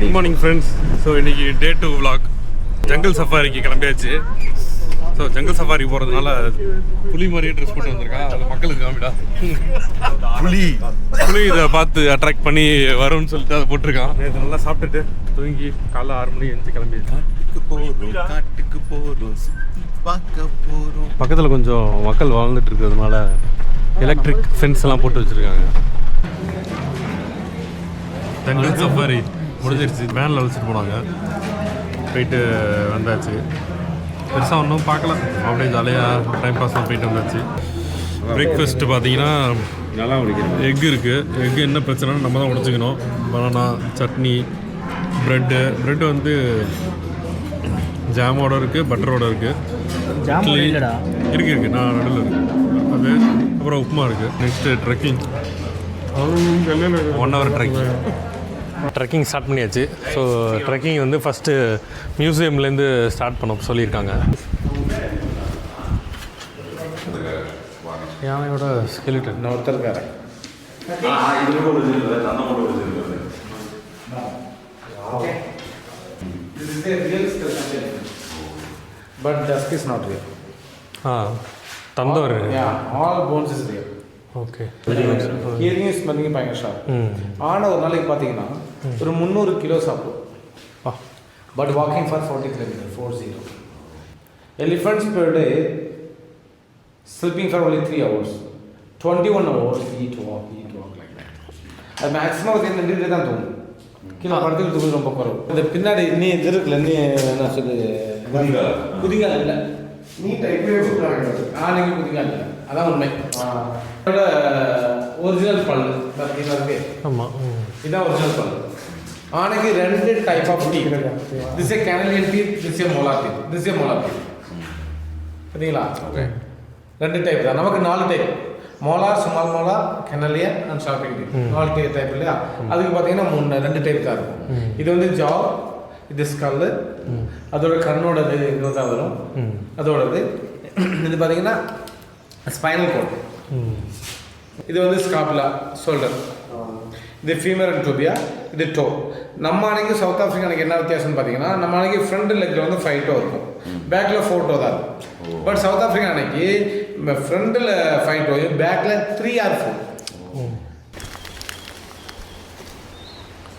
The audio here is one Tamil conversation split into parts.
Good morning friends. ஸோ இன்றைக்கி டே 2 vlog. ஜங்கல் சஃபாரிக்கு கிளம்பியாச்சு. ஸோ ஜங்கல் சஃபாரி போகிறதுனால புலி மாதிரியே ட்ரெஸ் போட்டு வந்திருக்கான். அது மக்களுக்கு காமிடா. புலி இதை பார்த்து அட்ராக்ட் பண்ணி வரும்னு சொல்லிட்டு அதை போட்டிருக்கான். நேற்று நல்லா சாப்பிட்டுட்டு தூங்கி காலைல 6 மணிக்கு எழுந்து கிளம்பிடுச்சு. காட்டுக்கு போகிறோம், பார்க்க போகிறோம். பக்கத்தில் கொஞ்சம் மக்கள் வாழ்ந்துட்டு இருக்கிறதுனால எலக்ட்ரிக் ஃபென்ஸ் எல்லாம் போட்டு வச்சுருக்காங்க. ஜங்கல் சஃபாரி முடிஞ்சிருச்சு. வேனில் வச்சுட்டு போனாங்க. போயிட்டு வந்தாச்சு. பெருசாக ஒன்றும் பார்க்கல. அப்படியே ஜாலியாக டைம் பாஸ் போயிட்டு வந்தாச்சு. பிரேக்ஃபாஸ்ட்டு பார்த்தீங்கன்னா நல்லா உடைக்கிறேன். எக் இருக்குது. எக்கு என்ன பிரச்சனைன்னு நம்ம தான் உடைச்சிக்கணும். பனானா, சட்னி, ப்ரெட்டு வந்து ஜாமோட இருக்குது, பட்டரோட இருக்குது. இருக்கு நான் நடுவில் இருக்குது அது. அப்புறம் உப்புமா இருக்குது. Next trekking. 1 hour trekking start பண்ணியாச்சு. ஸோ ட்ரெக்கிங் வந்து ஃபஸ்ட்டு மியூசியம்லேருந்து ஸ்டார்ட் பண்ண சொல்லியிருக்காங்க. யானையோட skeleton ஒருத்தருக்காரு. But dusk is not real. தந்தவர். All bones is real. Okay. Hearing is smelling பயங்கர ஷார்ப். ஆனால் ஒரு நாளைக்கு பார்த்தீங்கன்னா ஒரு 300 கிலோ சாப்பிடும். But walking for 40 kilometre 40. Elephants per day sleeping for only 3 hours. 21 hours eat walk like that. அது மேக்ஸிமம் வந்து நின்றுட்டு தான் தூங்கும். கீழே படத்துக்கு தூக்கம் ரொம்ப குறைவு. இந்த பின்னாடி நீ இது இருக்குல்ல, நீ என்ன சொல்லு, குதிங்கால் இல்லை, நீ டைப்பே நீங்கள் குதிங்கால் இல்லை, அதான் உண்மை. ஒரிஜினல் பல்லு பார்த்தீங்கன்னா இருக்கு. ஆமாம், இதுதான் ஒரிஜினல் பல்லு. ஆனைக்கு 2 type of teeth. This a canine teeth, this a molar teeth. This a molar teeth பார்த்தீங்களா? ஓகே, 2 டைப் தான். நமக்கு 4 type: molar, small molar, canine and sharping teeth. 4 type இல்லையா? அதுக்கு பார்த்தீங்கன்னா 2 டைப் தான் இருக்கும். இது வந்து ஜா, இது ஸ்கல்லு, அதோட கண்ணோட இது தான் வரும் அதோடது. இது பார்த்தீங்கன்னா ஸ்பைனல் கோட். இது வந்து ஸ்காப்புலா, ஷோல்டர். இது ஃபீமர் அண்ட் டோபியா, இது டோ. நம்ம அன்னைக்கு சவுத் ஆஃப்ரிக்கா அன்னைக்கு என்ன வித்தியாசம்னு பார்த்தீங்கன்னா, நம்ம அன்னைக்கு ஃப்ரண்ட் லெக்கில் வந்து 5 டோ இருக்கும், பேக்கில் 4 டோ தான் இருக்கும். பட் சவுத் ஆஃப்ரிக்கா அன்னைக்கு ஃப்ரண்டில் 5 டோ, பேக்கில் 3 or 4.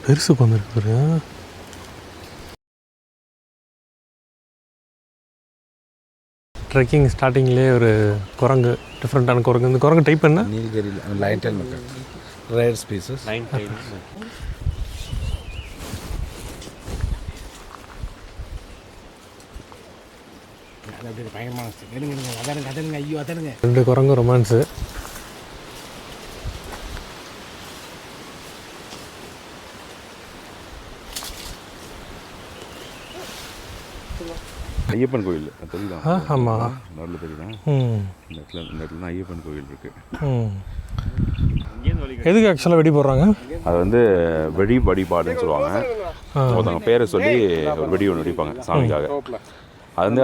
பெருசு வந்துருக்கு. ட்ரெக்கிங் ஸ்டார்டிங்லேயே ஒரு குரங்கு, டிஃப்ரெண்ட்டான குரங்கு. இந்த குரங்கு டைப் என்ன? நீலகிரியில் லைன் டைல் மக்கள், ரேர் ஸ்பீசஸ். ஐயோ 2 குரங்கு ரொமான்ஸு. ஐயப்பன் கோயில் தெரியுதா? ஆமாம், நடுவில் தெரியுதா? இந்த இடத்துல தான் ஐயப்பன் கோயில் இருக்குது. எதுக்கு ஆக்சுவலாக வெடி போடுறாங்க? அது வந்து வெடி வழிபாடுன்னு சொல்லுவாங்க. ஒருத்தவங்க பேரை சொல்லி ஒரு வெடி ஒன்று வெடிப்பாங்க சாமிக்காக. அது வந்து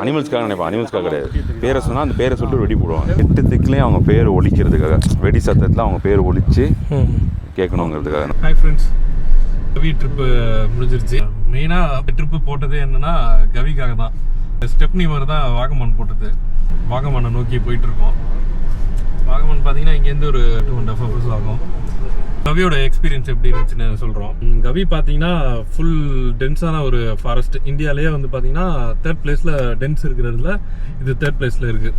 அனிமல்ஸ்க்காக நினைப்பாங்க, அனிமல்ஸ்க்காக கிடையாது. பேரை சொன்னால் அந்த பேரை சொல்லிட்டு வெடி போடுவாங்க. 8 திக்குலேயும் அவங்க பேர் ஒழிக்கிறதுக்காக, வெடி சத்தத்தில் அவங்க பேர் ஒழிச்சு கேட்கணுங்கிறதுக்காக. ஹாய் ஃப்ரெண்ட்ஸ், கவி ட்ரிப்பு முடிஞ்சிருச்சு. மெயினாக ட்ரிப்பு போட்டது என்னென்னா கவிக்காக தான். ஸ்டெப்னி மாதிரி தான் வாகமான் போட்டது. வாகமானை நோக்கி போயிட்டுருக்கோம். வாகமான் பார்த்தீங்கன்னா இங்கேருந்து ஒரு 2.5 hours ஆகும். கவியோட எக்ஸ்பீரியன்ஸ் எப்படி இருந்துச்சுன்னு சொல்கிறோம். கவி பார்த்தீங்கன்னா ஃபுல் டென்ஸான ஒரு ஃபாரஸ்ட். இந்தியாவிலேயே வந்து பார்த்தீங்கன்னா 3rd பிளேஸில் டென்ஸ் இருக்கிறதுல இது 3rd பிளேஸில் இருக்குது.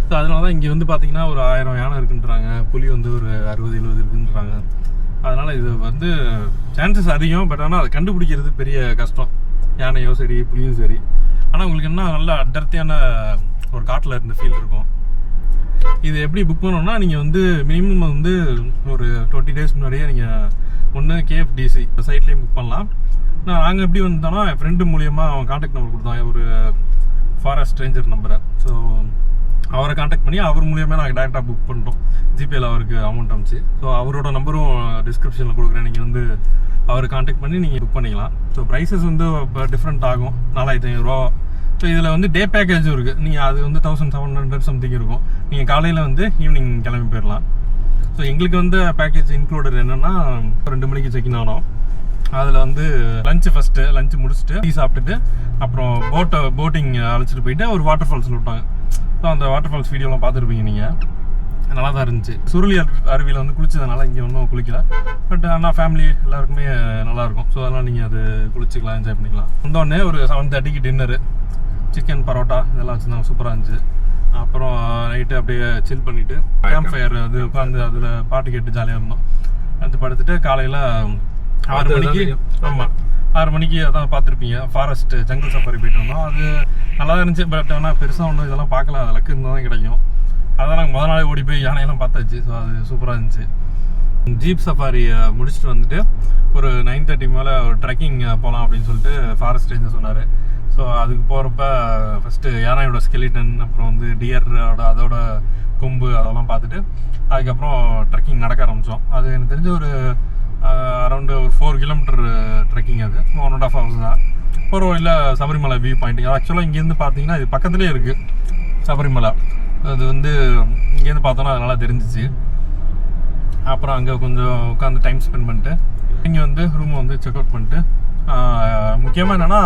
ஸோ அதனால தான் இங்கே வந்து பார்த்தீங்கன்னா ஒரு 1000 யானை இருக்குன்றாங்க. புலி வந்து ஒரு 60-70 இருக்குன்றாங்க. அதனால் இது வந்து சான்சஸ் அதிகம். பட் ஆனால் அதை கண்டுபிடிக்கிறது பெரிய கஷ்டம். யானையோ சரி, புலியும் சரி. ஆனால் உங்களுக்கு என்ன நல்ல அடர்த்தியான ஒரு காட்டில் இருந்த ஃபீல் இருக்கும். இது எப்படி புக் பண்ணோம்னா, நீங்கள் வந்து மினிமம் வந்து ஒரு 20 days முன்னாடியே நீங்கள் ஒன்று KFDC சைட்லேயும் புக் பண்ணலாம். நாங்கள் எப்படி வந்தோம்னா, என் ஃப்ரெண்டு மூலியமாக அவன் கான்டாக்ட் நம்பர் கொடுத்தான், ஒரு ஃபாரஸ்ட் ரேஞ்சர் நம்பரை. ஸோ அவரை கான்டாக்ட் பண்ணி அவர் மூலியமாக நாங்கள் டேரெக்டாக புக் பண்ணிட்டோம். ஜிபேயில் அவருக்கு அமௌண்ட் அனுப்பிச்சு. ஸோ அவரோட நம்பரும் டிஸ்கிரிப்ஷனில் கொடுக்குறேன். நீங்கள் வந்து அவரை கான்டாக்ட் பண்ணி நீங்கள் புக் பண்ணிக்கலாம். ஸோ ப்ரைஸஸ் வந்து இப்போ டிஃப்ரெண்ட் ஆகும். 4500 ரூபா. ஸோ இதில் வந்து டே பேக்கேஜும் இருக்குது. நீங்கள் அது வந்து 1700 சம்திங் இருக்கும். நீங்கள் காலையில் வந்து ஈவினிங் கிளம்பி போயிடலாம். ஸோ எங்களுக்கு வந்து பேக்கேஜ் இன்க்ளூடட் என்னென்னா 2 மணிக்கு செக்இன் ஆனோம். அதில் வந்து லஞ்சு முடிச்சுட்டு டீ சாப்பிட்டுட்டு அப்புறம் போட்டிங் அழைச்சிட்டு போயிட்டு ஒரு வாட்டர் ஃபால்ஸில் விட்டாங்க. ஸோ அந்த வாட்டர் ஃபால்ஸ் வீடியோலாம் பார்த்துருப்பீங்க நீங்கள். நல்லா தான் இருந்துச்சு. சுருளி அருவியில் வந்து குளிச்சதுனால இங்கே ஒன்றும் குளிக்கல. பட் ஆனால் ஃபேமிலி எல்லாருக்குமே நல்லாயிருக்கும். ஸோ அதெல்லாம் நீங்கள் அது குளிச்சிக்கலாம், என்ஜாய் பண்ணிக்கலாம். வந்தோடனே ஒரு 7:30க்கு டின்னரு, சிக்கன் பரோட்டா இதெல்லாம் வச்சுருந்தாங்க. சூப்பராக இருந்துச்சு. அப்புறம் நைட்டு அப்படியே சில் பண்ணிவிட்டு கேம்ப் ஃபயர் அது உட்காந்து அதில் பாட்டு கேட்டு ஜாலியாக இருந்தோம். அது படுத்துட்டு காலையில் 6 மணிக்கு, ஆமாம் 6 மணிக்கு அதான் பார்த்துருப்பீங்க, ஃபாரஸ்ட் ஜங்கிள் சஃபாரி போயிட்டு வந்தோம். அது நல்லா தான் இருந்துச்சு. பட் ஆனால் பெருசாக ஒன்றும் இதெல்லாம் பார்க்கல. அது லக்கு இருந்தால் தான் கிடைக்கும். அதான் நாங்கள் முதல் நாளே ஓடி போய் யானையெல்லாம் பார்த்தாச்சு. ஸோ அது சூப்பராக இருந்துச்சு. ஜீப் சஃபாரி முடிச்சுட்டு வந்துட்டு ஒரு 9:30 மேலே ஒரு ட்ரெக்கிங் போகலாம் அப்படின்னு சொல்லிட்டு ஃபாரஸ்ட் ரேஞ்சர் சொன்னார். ஸோ அதுக்கு போகிறப்ப ஃபஸ்ட்டு யானையோட ஸ்கெலிட்டன், அப்புறம் வந்து அதோட கொம்பு அதெல்லாம் பார்த்துட்டு அதுக்கப்புறம் ட்ரெக்கிங் நடக்க ஆரம்பித்தோம். அது எனக்கு தெரிஞ்ச ஒரு அரௌண்டு ஒரு 4 கிலோமீட்டர் ட்ரெக்கிங். அது 1.5 hours தான். ஒரு இல்லை சபரிமலை வியூ பாயிண்ட். ஆக்சுவலாக இங்கேருந்து பார்த்தீங்கன்னா இது பக்கத்துலேயே இருக்குது சபரிமலை. அது வந்து இங்கேருந்து பார்த்தோன்னா அது நல்லா தெரிஞ்சிச்சு. அப்புறம் அங்கே கொஞ்சம் உட்காந்து டைம் ஸ்பெண்ட் பண்ணிட்டு இங்கே வந்து ரூமை வந்து செக் அவுட் பண்ணிட்டு முக்கியமாக என்னென்னா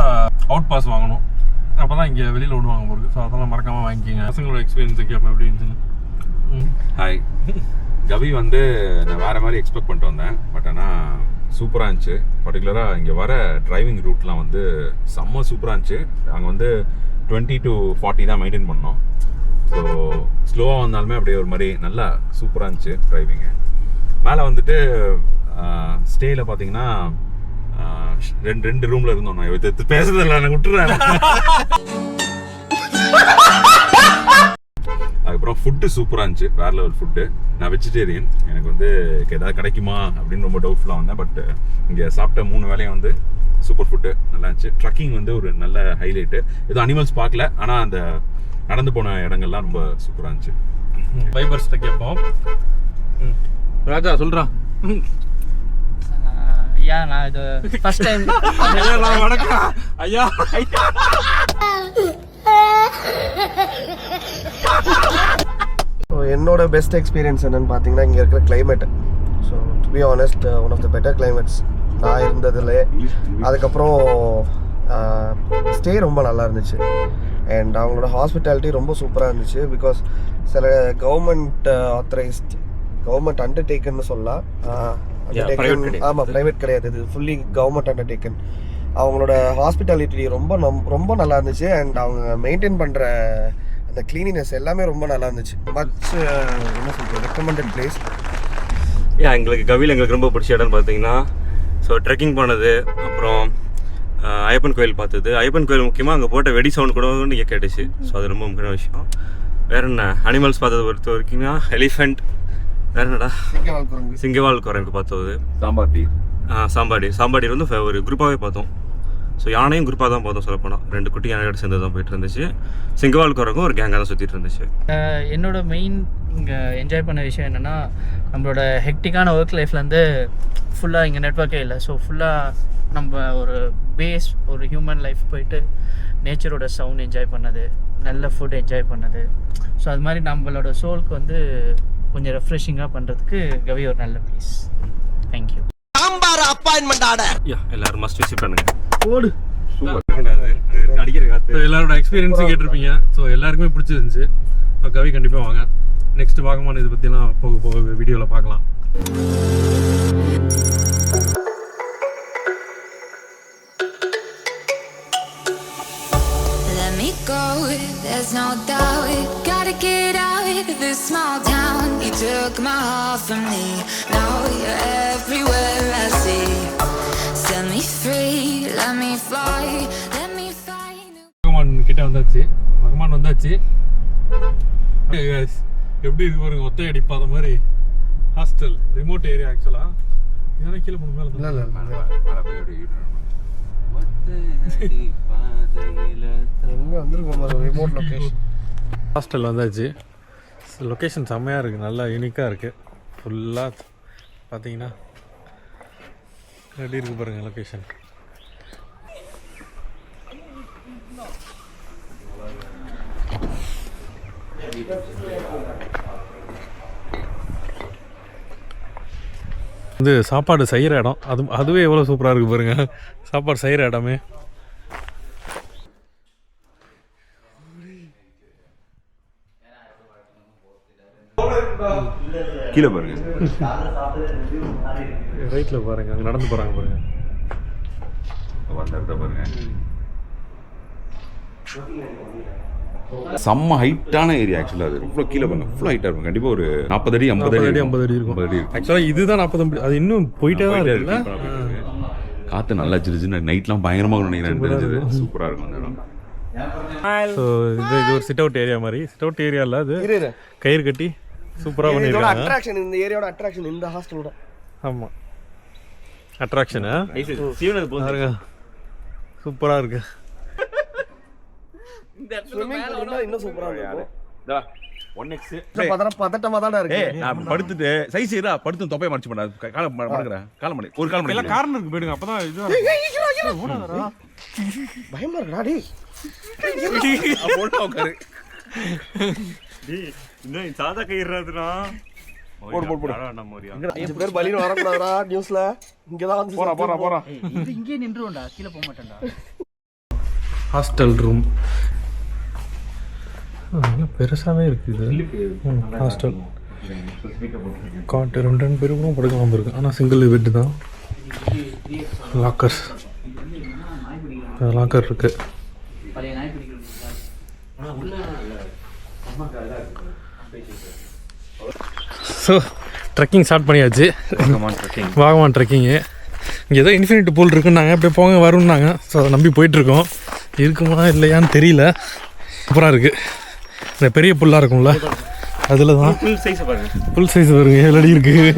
அவுட் பாஸ் வாங்கணும். அப்போ தான் இங்கே வெளியில் விடுவாங்க போகிறது. ஸோ அதெல்லாம் மறக்காமல் வாங்கிக்கிங்க. பசங்களோட எக்ஸ்பீரியன்ஸை கேட்பேன் எப்படி இருந்துச்சுன்னு. ஹாய். கவி வந்து நான் வேறு மாதிரி எக்ஸ்பெக்ட் பண்ணிட்டு வந்தேன். பட் ஆனால் சூப்பராக இருந்துச்சு. பர்டிகுலராக இங்கே வர டிரைவிங் ரூட்லாம் வந்து செம்ம சூப்பராக இருந்துச்சு. அங்கே வந்து 20 to 40 தான் மெயின்டைன் பண்ணோம். ஸோ ஸ்லோவாக வந்தாலுமே அப்படியே ஒரு மாதிரி நல்லா சூப்பராக இருந்துச்சு டிரைவிங்கு. மேலே வந்துட்டு ஸ்டேயில் பார்த்தீங்கன்னா ரெண்டு ரூமில் இருந்தோம். நான் பேசுறதில்ல, நான் விட்டுறேன். அதுக்கப்புறம் ஃபுட்டு சூப்பராக இருந்துச்சு. வேற லெவல் ஃபுட்டு. நான் வெஜிடேரியன். எனக்கு வந்து ஏதாவது கிடைக்குமா அப்படின்னு ரொம்ப டவுட்ஃபுல்லாக வந்தேன். பட் இங்கே சாப்பிட்ட 3 வேளையும் வந்து சூப்பர் ஃபுட்டு நல்லா இருந்துச்சு. ட்ரக்கிங் வந்து ஒரு நல்ல ஹைலைட்டு. எதுவும் அனிமல்ஸ் பார்க்கல, ஆனால் அந்த நடந்து போன இடங்கள்லாம் ரொம்ப சூப்பராக இருந்துச்சு. ஃபைபர்ஸ்ட்டை கேட்போம். ராஜா சொல்கிறா. ஐயா நான் இது ஃபர்ஸ்ட் டைம். வணக்கம் ஐயா. என்னோட பெஸ்ட் எக்ஸ்பீரியன்ஸ் என்னன்னு பார்த்தீங்கன்னா இங்கே இருக்கிற climate. So to be honest one of the better climates நான் இருந்ததுல. அதுக்கப்புறம் ஸ்டே ரொம்ப நல்லா இருந்துச்சு. அண்ட் அவங்களோட ஹாஸ்பிட்டாலிட்டி ரொம்ப சூப்பராக இருந்துச்சு. பிகாஸ் சில கவர்மெண்ட் ஆத்தரைஸ்ட், கவர்மெண்ட் அண்டர்டேக்கன்னு சொல்லலாம். ஆமாம், ப்ரைவேட் கிடையாது, இது ஃபுல்லி கவர்மெண்ட் அண்டர்டேக்கன். அவங்களோட ஹாஸ்பிட்டாலிட்டி ரொம்ப நல்லா இருந்துச்சு. அண்ட் அவங்க மெயின்டைன் பண்ணுற அந்த கிளீனினஸ் எல்லாமே ரொம்ப நல்லா இருந்துச்சு. மச் என்ன சொல்கிறது, ரெக்கமெண்டட் பிளேஸ். எங்களுக்கு ரொம்ப பிடிச்ச இடம்னு பார்த்தீங்கன்னா ஸோ ட்ரெக்கிங் போனது, அப்புறம் ஐயப்பன் கோயில் பார்த்தது. ஐயப்பன் கோயில் முக்கியமாக அங்கே போட்ட வெடி சவுண்ட் கூட நீங்கள் கேட்டுச்சு. ஸோ அது ரொம்ப முக்கியமான விஷயம். வேற என்ன அனிமல்ஸ் பார்த்தது பொறுத்த வரைக்கும்னா எலிஃபெண்ட், வேற என்னடா சிங்கவால் குரங்கு பார்த்தது. சாம்பாடி வந்து ஒரு குரூப்பாகவே பார்த்தோம். ஸோ யானையும் குரூப்பாக தான் பார்த்தோம். சொல்லப்போனால் 2 குட்டி யானையோட சேர்ந்து தான் போயிட்டு இருந்துச்சு. சிங்கவால் குரங்கும் ஒரு கேங்காக தான் சுற்றிட்டு இருந்துச்சு. என்னோட மெயின் இங்கே என்ஜாய் பண்ண விஷயம் என்னென்னா, நம்மளோட ஹெக்டிக்கான ஒர்க் லைஃப்லேருந்து ஃபுல்லாக இங்கே நெட்ஒர்க்கே இல்லை. ஸோ ஃபுல்லாக நம்ம ஒரு பேஸ், ஒரு ஹியூமன் லைஃப் போயிட்டு நேச்சரோட சவுண்ட் என்ஜாய் பண்ணது, நல்ல ஃபுட் என்ஜாய் பண்ணது. ஸோ அது மாதிரி நம்மளோட சோலுக்கு வந்து கொஞ்சம் ரெஃப்ரெஷிங்காக பண்ணுறதுக்கு கவி ஒரு நல்ல place. Thank you. Sambar appointment order. எல்லாரும் மஸ்ட் விசிட் பண்ணுங்க. ஓடு. அடிக்கிற காத்து. எல்லாரோட எக்ஸ்பீரியன்ஸும் கேட்டிருப்பீங்க. ஸோ எல்லாருக்குமே பிடிச்சிருந்துச்சு. கவி கண்டிப்பாக வாங்க. நெக்ஸ்ட் வாகமான இதை பற்றிலாம் போக வீடியோவில் பார்க்கலாம். There's no doubt, gotta get out of this small town. You took my heart from me, now you're everywhere I see. Set me free, let me fly, let me find. Vagamon கிட்ட வந்தாச்சு. வாகமான் வந்தாச்சு. எப்படி இருக்கு பாருங்க, ஒத்தை அடிப்பாத மாதிரி ஹாஸ்டல், ரிமோட் ஏரியா. ஆக்சுவலாக இதெல்லாம் கீழே போன மேலே ஹாஸ்டல் வந்தாச்சு. லொக்கேஷன் செம்மையாக இருக்குது, நல்லா யூனிக்காக இருக்குது. ஃபுல்லாக பார்த்தீங்கன்னா எப்படி இருக்குது பாருங்கள் லொக்கேஷன். வந்து சாப்பாடு செய்கிற இடம் அதுவே எவ்வளோ சூப்பராக இருக்குது பாருங்க. சாப்பாடு செய்கிற இடமே. கீழே பாருங்க, ரைட்டில் பாருங்க, அங்கே நடந்து போகிறாங்க பாருங்க. பாருங்க, செம்ம ஹைட்டான ஏரியா. ஆக்சுவலாக அது ரொம்ப கீழே பாருங்க, ஃபுல் ஹைட்டாக இருக்கும். கண்டிப்பாக ஒரு 40 அடி 50 அடி இருக்கும். ஆக்சுவலாக இதுதான் 40 அது இன்னும் போயிட்டே தான் இருக்குல்ல. காற்று நல்லா சிரிச்சுன்னு நைட்லாம் பயங்கரமாக நினைக்கிறேன். தெரிஞ்சது சூப்பராக இருக்கும் அந்த இடம். ஸோ இது ஒரு சிட் அவுட் ஏரியா மாதிரி. சிட் அவுட் ஏரியா இல்லை, அது கயிறு கட்டி சூப்பராக பண்ணியிருக்காங்க. அட்ராக்ஷன் இந்த ஏரியாவோட அட்ராக்ஷன் இந்த ஹாஸ்டலோட. ஆமாம், அட்ராக்ஷனு பாருங்க, சூப்பராக இருக்கு. இன்னும் சூப்பரா இருக்கும். பதட்டமா தான் இருக்கு. நான் படுத்துட்டு சைஸ் ஏறா படுத்து தொப்பைய மடிச்சு பண்ண காலம் மடக்குறேன். காலம் மணி ஒரு காலம் மணி கார்னருக்கு போயிடுங்க. அப்பதான் இது பயமா இருக்குடா டேய். போட்டோ உட்காரு. டேய் இன்னும் சாதா கயிறாதுடா. போடு. அஞ்சு பேர் பலின்னு வரக்கூடாதுடா நியூஸ்ல. இங்கதான் வந்து போறா. இது இங்கே நின்றுடா, கீழே போக மாட்டேன்டா. ஹாஸ்டல் ரூம் பெருசாகவே இருக்குது. ஹாஸ்டல் காட்டு 2 பேருக்கும் படுக்கலாம் இருக்கு. ஆனால் சிங்கிள் பெட்டு தான். லாக்கர் இருக்கு. ஸோ ட்ரெக்கிங் ஸ்டார்ட் பண்ணியாச்சு. வாகமான் ட்ரெக்கிங்கு. இங்கே ஏதோ இன்ஃபினிட்டி பூல் இருக்குன்னாங்க, அப்படியே போங்க வரும்னாங்க. ஸோ அதை நம்பி போயிட்டுருக்கோம். இருக்குமா இல்லையான்னு தெரியல. சூப்பராக இருக்குது. இந்த பெரிய புல்லாக இருக்கும்ல, அதில் தான் ஃபுல் சைஸ் வருங்க. 7 அடி இருக்குது.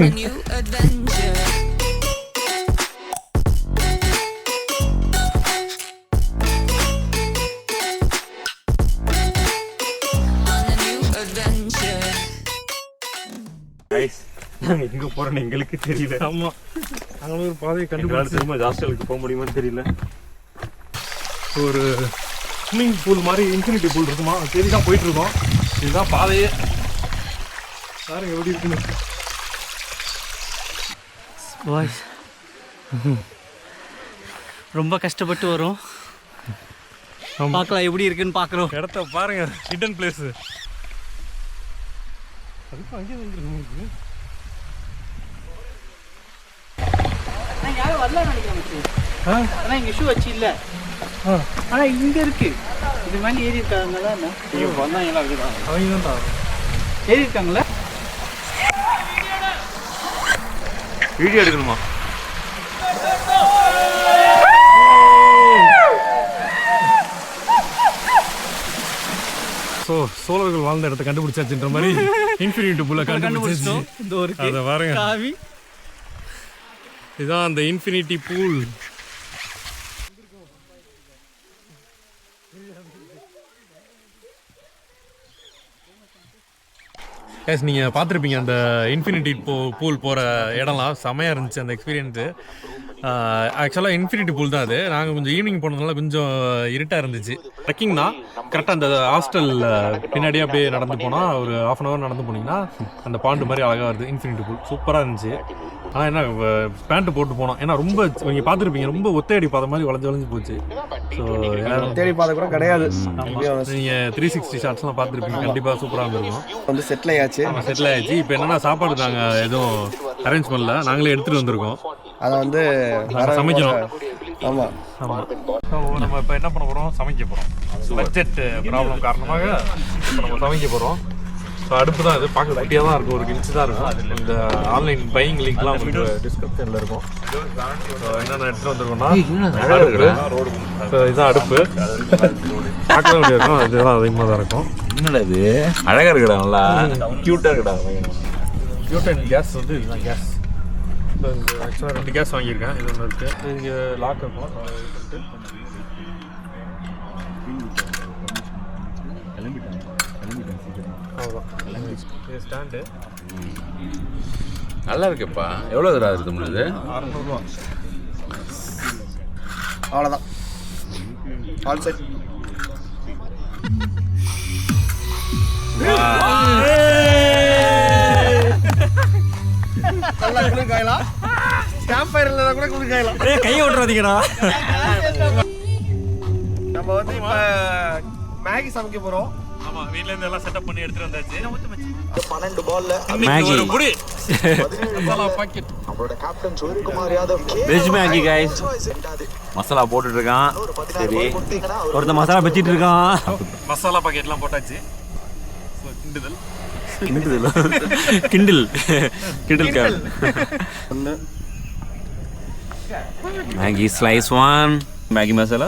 நாங்கள் எங்கே போகிறோன்னு எங்களுக்கு தெரியல. ஆமாம், நாங்களும் ஒரு பாதையை கண்டுபிடிச்சு திரும்ப ஹாஸ்டலுக்கு போக முடியுமான்னு தெரியல. ஒரு ஸ்விம்மிங் பூல் மாதிரி இன்ஃபினிட்டி பூல் இருக்குமா, தேடி தான் போயிட்டுருக்கோம். இதுதான் பாதையே. பாருங்க எப்படி இருக்குன்னு. வாய்ஸ் ரொம்ப கஷ்டப்பட்டு வரும். பார்க்கலாம் எப்படி இருக்குன்னு பார்க்குறோம். இடத்த பாருங்க, ஹிடன் பிளேஸ். அதுக்கும் அங்கேயே வந்துருக்கு. யாரும் வரல நினைக்கிறேன். ஆனால் இங்கே ஷூ வச்சு இல்லை. ஆனால் இங்கே இருக்கு. இது மாதிரி ஏறி இருக்காங்களா? வந்தாங்களா? அவங்க தான் ஏறி இருக்காங்களா? வீடியோ எடுக்கணுமா? ஸோ சோழர்கள் வாழ்ந்த இடத்த கண்டுபிடிச்சாச்சுன்ற மாதிரி இன்ஃபினிட்டி பூலை கண்டுபிடிச்சாச்சு. அதை பாருங்க, காவி. இதுதான் அந்த இன்ஃபினிட்டி பூல். கேஸ் நீங்கள் பார்த்துருப்பீங்க அந்த இன்ஃபினிட்டி பூல் போகிற இடம்லாம் செமையாக இருந்துச்சு அந்த எக்ஸ்பீரியன்ஸு. ஆக்சுவலாக இன்ஃபினிட்டி பூல் தான் அது. நாங்கள் கொஞ்சம் ஈவினிங் போனதுனால கொஞ்சம் இருட்டாக இருந்துச்சு. ட்ரெக்கிங் தான் கரெக்டாக அந்த ஹாஸ்டல் பின்னாடியே அப்படியே நடந்து போனால் ஒரு 1/2 hour நடந்து போனீங்கன்னா அந்த பாண்டு மாதிரி அழகாக வருது. இன்ஃபினிட்டி பூல் சூப்பராக இருந்துச்சு. ஆனால் என்ன பேண்ட்டு போட்டு போனோம், ஏன்னா ரொம்ப நீங்கள் பார்த்துருப்பீங்க ரொம்ப ஒத்தையடி பாதை மாதிரி வளைஞ்சு போச்சு. ஸோ தேடி பாதை கூட கிடையாது. நீங்கள் 360 ஷாட்ஸ்லாம் பார்த்துருப்பீங்க, கண்டிப்பாக சூப்பராக இருந்திருக்கும். வந்து செட்டில் ஆயாச்சு. இப்போ என்னன்னா சாப்பாடு நாங்கள் எதுவும் அரேஞ்ச் பண்ணல, நாங்களே எடுத்துகிட்டு வந்திருக்கோம். அதை வந்து சமைக்கணும். ஆமாம். நம்ம இப்போ என்ன பண்ண போகிறோம், சமைக்க போகிறோம். பட்ஜெட் ப்ராப்ளம் காரணமாக இப்போ நம்ம சமைக்க போகிறோம். ஸோ அடுப்பு தான் இது, பார்க்க குட்டியாக தான் இருக்கும், 1 inch தான் இருக்கும். இந்த ஆன்லைன் பையிங் லிங்க்லாம் உங்களுக்கு டிஸ்கிரிப்ஷனில் இருக்கும். என்னென்ன எடுத்துகிட்டு வந்துருக்கோம்னா இதுதான் அடுப்பு. பார்க்கவே முடியாது, இதுதான் அதிகமாக தான் இருக்கும். என்னடா இது அழகாக இருக்குடா, நல்லா க்யூட்டாக இருக்குடா. க்யூட்டன் கேஸ் வந்து இதுதான் கேஸ். இப்போ ஆக்சுவலாக 2 கேஸ் வாங்கியிருக்கேன். இது ஒன்று இருக்குது, இங்கே லாக் இருக்கும். இது ஸ்டாண்டு நல்லா இருக்குப்பா. எவ்வளோ தூரம் இருக்குது நம்மளுது? 600 ரூபா. அவ்வளோதான். All set. நல்லா காயலாம். கேம்ப் ஃபயர் இல்லைனா கூட குளிக்கலாம். கையை விட்டுறாதீங்கடா. நம்ம வந்து இப்போ மேகி சமைக்க போகிறோம். ஆமா, வீட்ல இருந்து எல்லாம் செட்டப் பண்ணி எடுத்துட்டு வந்தாச்சு. 12 பால்ல Maggi masala packet. Veg Maggi guys. Masala போட்டுட்டு இருக்கான். சரி, ஒருத்த மசாலா வச்சிட்டு இருக்கான். மசாலா பாக்கெட்லாம் போட்டாச்சு. ஸோ கிண்டில் கேட். Maggi slice one. Maggi masala.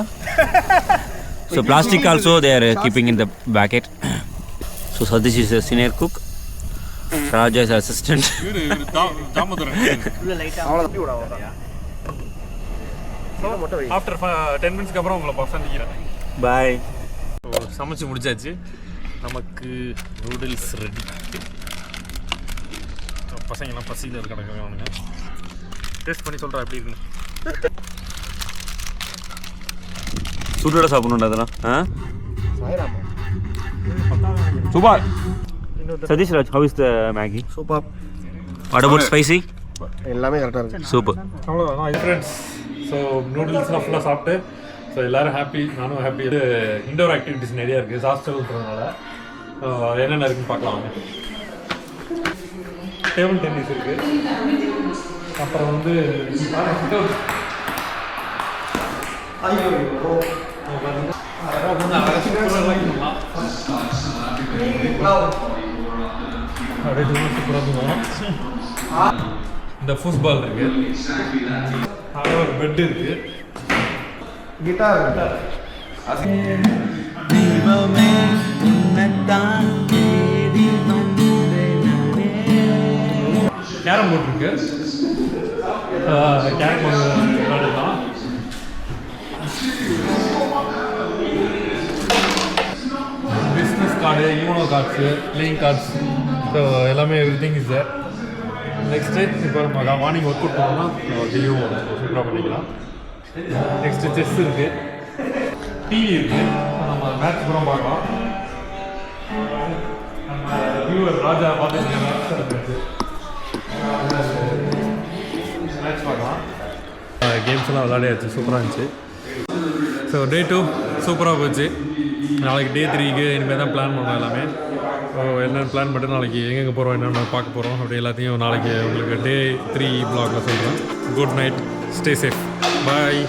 So plastic also they are keeping in the bucket. So Satish is a senior cook. Raja is assistant. After 10 மினிட்ஸ்க்கு அப்புறம் உங்களை பசந்திக்கிறேன். Bye. சமைச்சு முடிச்சாச்சு. நமக்கு நூடுல்ஸ் ரெடி. பசங்கெல்லாம் பசியில் கிடக்குறாங்க. அவனுங்க டேஸ்ட் பண்ணி சொல்கிறா எப்படி இருக்குன்னு. சூட்டோட சாப்பிடணும்டா அதெல்லாம். Super. Satish Raj, how is the Maggi? Super. What about spicy? எல்லாமே கரெக்டாக இருக்குது. Super. அவ்வளோதான் ஃப்ரெண்ட்ஸ். ஸோ நூடுல்ஸ்லாம் ஃபுல்லாக சாப்பிட்டு ஸோ எல்லோரும் ஹாப்பி, நானும் ஹாப்பி. இது இண்டோர் ஆக்டிவிட்டிஸ் நிறையா இருக்குது ஹாஸ்டல்ன்றதுனால. என்னென்ன இருக்குன்னு பார்க்கலாம் வாங்க. டேபிள் டென்னிஸ் இருக்குது. அப்புறம் வந்து இந்த ஃபுட்பால் இருக்கு. ஒரு பெட் இருக்கு. கிட்டார் கேரம் போர்ட் இருக்கு. கேரம் விளையாடலாம். Business card, Uno cards, playing cards, so எல்லாமே everything is there. Next இப்போ நம்ம மார்னிங் ஒர்க் அவுட் பண்ணோம்னா டெய்லியும் சூப்பராக பண்ணிக்கலாம். நெக்ஸ்ட்டு செஸ் இருக்குது, டிவி இருக்குது, நம்ம மேட்ச் கூட பார்க்கலாம். நம்ம வியூவர் ராஜா பார்த்து மேட்ச் பார்க்கலாம். கேம்ஸ் எல்லாம் விளையாடியாச்சு, சூப்பராக இருந்துச்சு. ஸோ டே 2 சூப்பராக போச்சு. நாளைக்கு டே 3க்கு இனிமேல் தான் பிளான் பண்ணோம் எல்லாமே. ஸோ என்னென்னு பிளான் பண்ணிட்டு நாளைக்கு எங்கெங்கே போகிறோம், என்னென்ன பார்க்க போகிறோம் அப்படி எல்லாத்தையும் நாளைக்கு உங்களுக்கு டே 3 vlogல சொல்கிறேன். குட் நைட், ஸ்டே சேஃப், பாய்.